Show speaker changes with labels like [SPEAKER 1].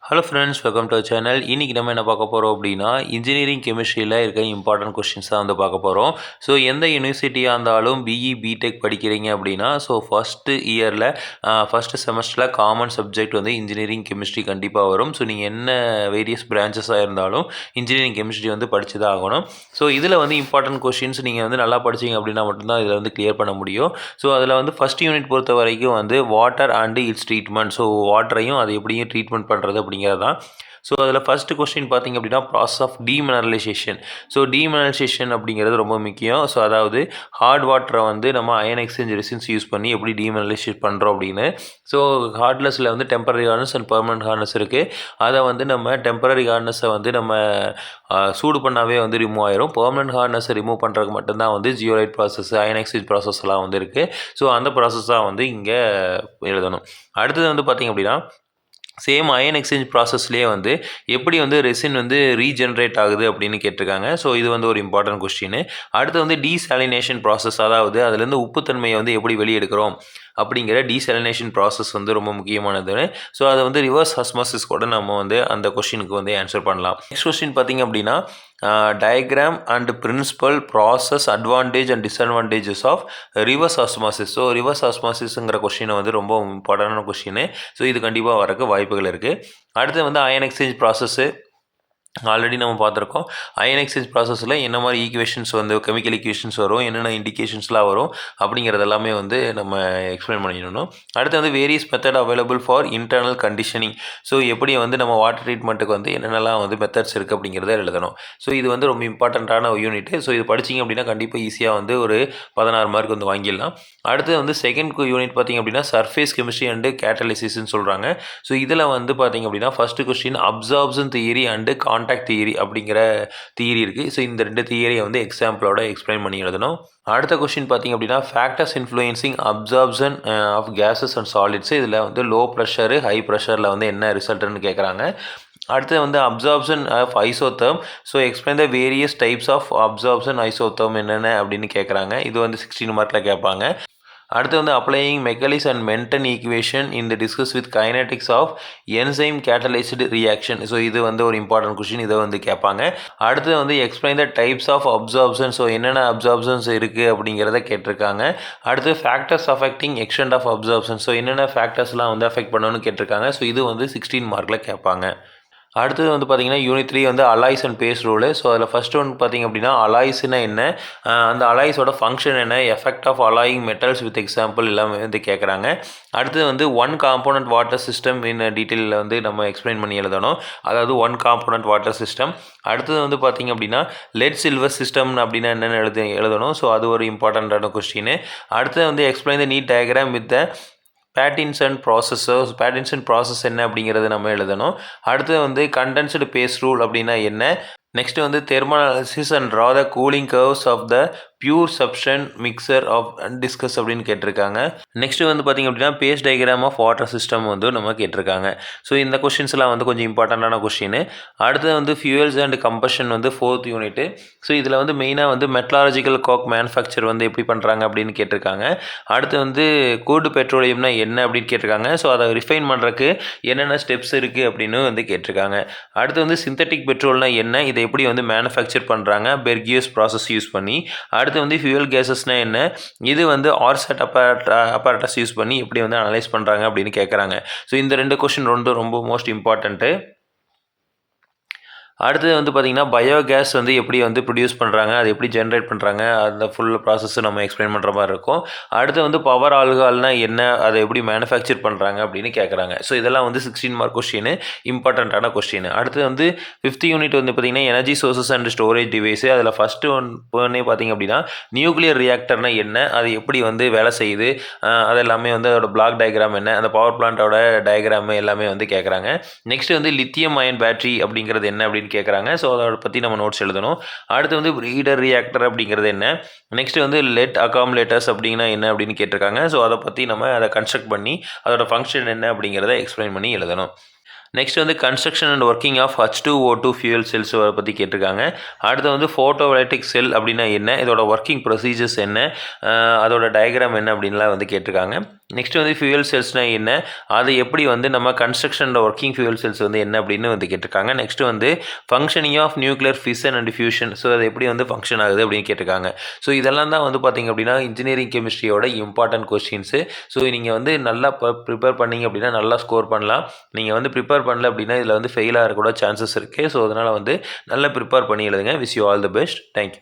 [SPEAKER 1] Hello friends, welcome to our channel. இன்றைக்கி நம்ம என்ன பார்க்க போகிறோம் அப்படின்னா, இன்ஜினியரிங் கெமிஸ்ட்ரியில் இருக்க இம்பார்ட்டன்ட் கொஸ்டின்ஸ் தான் வந்து பார்க்க போகிறோம். ஸோ எந்த யூனிவர்சிட்டியாக இருந்தாலும் பிஇ, பிடெக் படிக்கிறீங்க அப்படின்னா, ஸோ ஃபஸ்ட்டு இயரில் ஃபஸ்ட்டு செமஸ்டரில் காமன் சப்ஜெக்ட் வந்து இன்ஜினியரிங் கெமிஸ்ட்ரி கண்டிப்பாக வரும். ஸோ நீங்கள் என்ன வேரியஸ் பிரான்ச்சஸாக இருந்தாலும் இன்ஜினியரிங் கெமிஸ்ட்ரி வந்து படித்து தான் ஆகணும். ஸோ இதில் வந்து இம்பார்ட்டன்ட் கொஸ்டின்ஸ் நீங்கள் வந்து நல்லா படிச்சிங்க அப்படின்னா மட்டும்தான் இதில் வந்து கிளியர் பண்ண முடியும். ஸோ அதில் வந்து ஃபஸ்ட் யூனிட் பொறுத்த வரைக்கும் வந்து water and its treatment. So வாட்டரையும் அது எப்படியும் ட்ரீட்மெண்ட் பண்ணுறது அப்படிங்கிறது தான். ஸோ அதில் ஃபஸ்ட்டு கொஸ்டின் பார்த்திங்க அப்படின்னா process of demineralization. So demineralization அப்படிங்கிறது ரொம்ப முக்கியம். ஸோ அதாவது ஹார்ட் வாட்டரை வந்து நம்ம அயன் எக்ஸ்சேஞ்ச் ரெசின்ஸ் யூஸ் பண்ணி எப்படி டீமினரலைசேட் பண்ணுறோம் அப்படின்னு. ஸோ ஹார்ட்னஸில் வந்து temporary hardness and permanent hardness இருக்குது. அதை வந்து நம்ம டெம்பரரி ஹார்ட்னஸை வந்து நம்ம சூடு பண்ணாவே வந்து ரிமூவ் ஆயிரும். பெர்மனன்ட் ஹார்ட்னஸை ரிமூவ் பண்ணுறதுக்கு மட்டும்தான் வந்து ஜியோலைட் ப்ராசஸ், அயன் எக்ஸ்சேஞ்ச் ப்ராசஸ்லாம் வந்து இருக்குது. ஸோ அந்த ப்ராசஸ் தான் வந்து இங்கே எழுதணும். அடுத்தது வந்து பார்த்திங்க அப்படின்னா, சேம் அயன் எக்ஸ்சேஞ்ச் ப்ராசஸ்லேயே வந்து எப்படி வந்து ரெசின் வந்து ரீஜென்ரேட் ஆகுது அப்படின்னு கேட்டிருக்காங்க. ஸோ இது வந்து ஒரு இம்பார்ட்டன்ட் கொஸ்டின். அடுத்து வந்து டீசாலினேஷன் ப்ராசஸ், அதாவது அதுலேருந்து உப்புத்தன்மையை வந்து எப்படி வெளியெடுக்கிறோம் அப்படிங்கிற டீசாலினேஷன் ப்ராசஸ் வந்து ரொம்ப முக்கியமானது. ஸோ அதை வந்து ரிவர்ஸ் ஆஸ்மாசிஸ் கூட நம்ம வந்து அந்த கொஸ்டினுக்கு வந்து ஆன்சர் பண்ணலாம். நெக்ஸ்ட் கொஸ்டின் பார்த்திங்க அப்படின்னா, diagram and principle process advantage and disadvantages of reverse osmosis. So reverse ஆஸ்மாசிஸ்ங்கிற கொஸ்டினை வந்து ரொம்ப இம்பார்ட்டண்டான கொஸ்டின். ஸோ இது கண்டிப்பாக வரக்கு வாய்ப்புகள் இருக்குது. அடுத்து வந்து அயன் எக்ஸ்சேஞ்ச் ப்ராசஸ்ஸு ஆல்ரெடி நம்ம பார்த்துருக்கோம். அயன் எக்ஸ்சேஞ்ச் ப்ராசஸில் என்ன மாதிரி ஈக்குவேஷன்ஸ் வந்து கெமிக்கல் ஈக்குவேஷன்ஸ் வரும், என்னென்ன இண்டிகேஷன்ஸ்லாம் வரும் அப்படிங்கிறது எல்லாமே வந்து நம்ம எக்ஸ்பிளைன் பண்ணிடணும். அடுத்து வந்து various method available for internal conditioning. So எப்படி வந்து நம்ம வாட்டர் ட்ரீட்மெண்ட்டுக்கு வந்து என்னென்னலாம் வந்து மெத்தட்ஸ் இருக்குது அப்படிங்கிறத எழுதணும். ஸோ இது வந்து ரொம்ப இம்பார்ட்டண்ட்டான ஒரு யூனிட். ஸோ இது படிச்சிங்க அப்படின்னா கண்டிப்பாக ஈஸியாக வந்து ஒரு 16 மார்க் வந்து வாங்கிடலாம். அடுத்து வந்து செகண்ட் யூனிட் பார்த்திங்க அப்படின்னா சர்ஃபேஸ் கெமிஸ்ட்ரி அண்டு கேட்டலிசிஸ்ன்னு சொல்கிறாங்க. ஸோ இதில் வந்து பார்த்திங்க அப்படின்னா first question absorption theory and contact theory அப்படிங்கிற தியரி இருக்குது. ஸோ இந்த ரெண்டு தியரியை வந்து எக்ஸாம்பிளோட எக்ஸ்பிளைன் பண்ணி எழுதணும். அடுத்த கொஸ்டின் பார்த்திங்க அப்படின்னா factors influencing absorption of gases and solids. இதில் வந்து லோ ப்ரெஷரு, ஹை ப்ரெஷரில் வந்து என்ன ரிசல்ட்டுன்னு கேட்குறாங்க. அடுத்து வந்து absorption of isotherm. So explain the various types of absorption isotherm என்னென்ன அப்படின்னு கேட்குறாங்க. இது வந்து 16 மார்க்கில் கேட்பாங்க. அடுத்து வந்து applying Michaelis and Menten equation இந்த discuss with kinetics of enzyme catalysed reaction. So இது வந்து ஒரு இம்பார்ட்டன்ட் கொஸ்டின், இதை வந்து கேட்பாங்க. அடுத்து வந்து explain the types of absorption. So என்னென்ன அப்சார்ப்ஷன்ஸ் இருக்குது அப்படிங்கிறத கேட்டிருக்காங்க. அடுத்து factors affecting extent of absorption. So என்னென்ன ஃபேக்டர்ஸ்லாம் வந்து அஃபெக்ட் பண்ணணும்னு கேட்டிருக்காங்க. ஸோ இது வந்து 16 மார்க்கில் கேட்பாங்க. அடுத்தது வந்து பார்த்திங்கன்னா யூனிட் 3 வந்து alloys and phase rule. So அதில் ஃபஸ்ட் ஒன் பார்த்திங்க அப்படின்னா அலாய்ஸ்னா என்ன, அந்த அலாய்ஸோட ஃபங்க்ஷன் என்ன, effect of alloying metals with example எல்லாமே வந்து கேட்குறாங்க. அடுத்தது வந்து one component water system in டீட்டெயிலில் வந்து நம்ம எக்ஸ்பிளைன் பண்ணி எழுதணும். அதாவது ஒன் காம்போனன்ட் வாட்டர் சிஸ்டம். அடுத்தது வந்து பார்த்திங்க அப்படின்னா லெட் சில்வர் சிஸ்டம் அப்படின்னா என்னென்னு எழுதணும். ஸோ அது ஒரு இம்பார்ட்டண்ட்டான கொஸ்டின். அடுத்தது வந்து explain the need diagram with the Pattinson processors. Pattinson process என்ன அப்படிங்கிறது நம்ம எழுதணும். அடுத்து வந்து கண்டென்ஸ்டு பேஸ் ரூல் அப்படின்னா என்ன. நெக்ஸ்ட் வந்து thermal analysis and draw the cooling curves of the pure substance mixture of discuss அப்படின்னு கேட்டிருக்காங்க. நெக்ஸ்ட் வந்து பார்த்திங்க அப்படின்னா phase diagram of water system வந்து நம்ம கேட்டிருக்காங்க. ஸோ இந்த கொஸ்டின்ஸ்லாம் வந்து கொஞ்சம் இம்பார்ட்டண்ட்டான கொஸ்டின். அடுத்து வந்து ஃபியூயல்ஸ் அண்ட் கம்பஷன் வந்து 4th யூனிட். ஸோ இதில் வந்து மெயினாக வந்து மெட்லாலஜிக்கல் கோக் மேனுஃபேக்சர் வந்து எப்படி பண்ணுறாங்க அப்படின்னு கேட்டிருக்காங்க. அடுத்து வந்து கூடு பெட்ரோலியம்னா என்ன அப்படின்னு கேட்டிருக்காங்க. ஸோ அதை ரிஃபைன் பண்ணுறதுக்கு என்னென்ன ஸ்டெப்ஸ் இருக்குது அப்படின்னு வந்து கேட்டிருக்காங்க. அடுத்து வந்து சிந்தட்டிக் பெட்ரோல்னா என்ன, இதை எப்படி வந்து மேனுஃபேக்சர் பண்ணுறாங்க பெர்கியஸ் ப்ராசஸ் யூஸ் பண்ணி. அடுத்து வந்து ஃபியூயல் கேஸஸ்னால் என்ன, இது வந்து ஆர்செட் அப்பாரட்டஸ் யூஸ் பண்ணி எப்படி வந்து அனலைஸ் பண்ணுறாங்க அப்படின்னு கேட்குறாங்க. ஸோ இந்த 2 கொஸ்டின் ரொம்ப மோஸ்ட் இம்பார்ட்டண்ட்டு. அடுத்தது வந்து பார்த்திங்கன்னா பயோகேஸ் வந்து எப்படி வந்து ப்ரொடியூஸ் பண்ணுறாங்க, அது எப்படி ஜென்ரேட் பண்ணுறாங்க, அந்த ஃபுல் ப்ராசஸ்ஸை நம்ம எக்ஸ்பிளைன் பண்ணுற மாதிரி இருக்கும். அடுத்து வந்து பவர் ஆல்கஹால்னால் என்ன, அதை எப்படி மேனுஃபேக்சர் பண்ணுறாங்க அப்படின்னு கேட்குறாங்க. ஸோ இதெல்லாம் வந்து 16 மார்க் கொஸ்டின், இம்பார்ட்டண்ட்டான கொஸ்டின். அடுத்து வந்து 5th யூனிட் வந்து பார்த்திங்கன்னா energy sources and storage device. அதில் ஃபஸ்ட்டு ஒன்னே பார்த்திங்க அப்படின்னா நியூக்ளியர் ரியாக்டர்னால் என்ன, அது எப்படி வந்து வேலை செய்யுது, அது எல்லாமே வந்து அதோட பிளாக் டயக்ராம் என்ன, அந்த பவர் பிளான்ட்டோட டயக்ராம் எல்லாமே வந்து கேட்குறாங்க. நெக்ஸ்ட் வந்து லித்தியம் அயன் பேட்டரி அப்படிங்கிறது என்ன அப்படின்னு கேட்குறாங்க. ஸோ அதை பற்றி நம்ம நோட்ஸ் எழுதணும். அடுத்து வந்து ப்ரீடர் ரியாக்டர் அப்படிங்கிறது என்ன. நெக்ஸ்ட் வந்து லெட் அகாமுலேட்டர்ஸ் அப்படின்னா என்ன அப்படின்னு கேட்டிருக்காங்க. ஸோ அதை பற்றி நம்ம அதை கன்ஸ்ட்ரக்ட் பண்ணி அதோட ஃபங்க்ஷன் என்ன அப்படிங்கிறத எக்ஸ்பிளைன் பண்ணி எழுதணும். நெக்ஸ்ட் வந்து construction and working of H2O2 fuel cells பற்றி கேட்டிருக்காங்க. அடுத்து வந்து ஃபோட்டோவோல்டிக் செல் அப்படின்னா என்ன, இதோட ஒர்க்கிங் ப்ரொசீஜர்ஸ் என்ன, அதோட டயக்ராம் என்ன அப்படின்லாம் வந்து கேட்டிருக்காங்க. நெக்ஸ்ட் வந்து ஃபியூயல் செல்ஸ்னால் என்ன, அதை எப்படி வந்து நம்ம construction and working fuel cells வந்து என்ன அப்படின்னு வந்து கேட்டிருக்காங்க. நெக்ஸ்ட் வந்து functioning of nuclear fission and fusion, so அது எப்படி வந்து ஃபங்க்ஷன் ஆகுது அப்படின்னு கேட்டிருக்காங்க. ஸோ இதெல்லாம் தான் வந்து பார்த்திங்க அப்படின்னா இன்ஜினியரிங் கெமிஸ்ட்ரியோட இம்பார்ட்டன்ட் கொஸ்டின்ஸு. ஸோ நீங்கள் வந்து நல்லா ப்ரிப்பேர் பண்ணிங்க அப்படின்னா நல்லா ஸ்கோர் பண்ணலாம். நீங்கள் வந்து ப்ரிப்பேர் பண்ணல அப்படின்னா இதில் வந்து ஃபெயில் ஆகிற கூட சான்சஸ் இருக்குது. ஸோ அதனால் வந்து நல்லா ப்ரிப்பேர் பண்ணி எழுதுங்க. Wish you all the best. Thank you.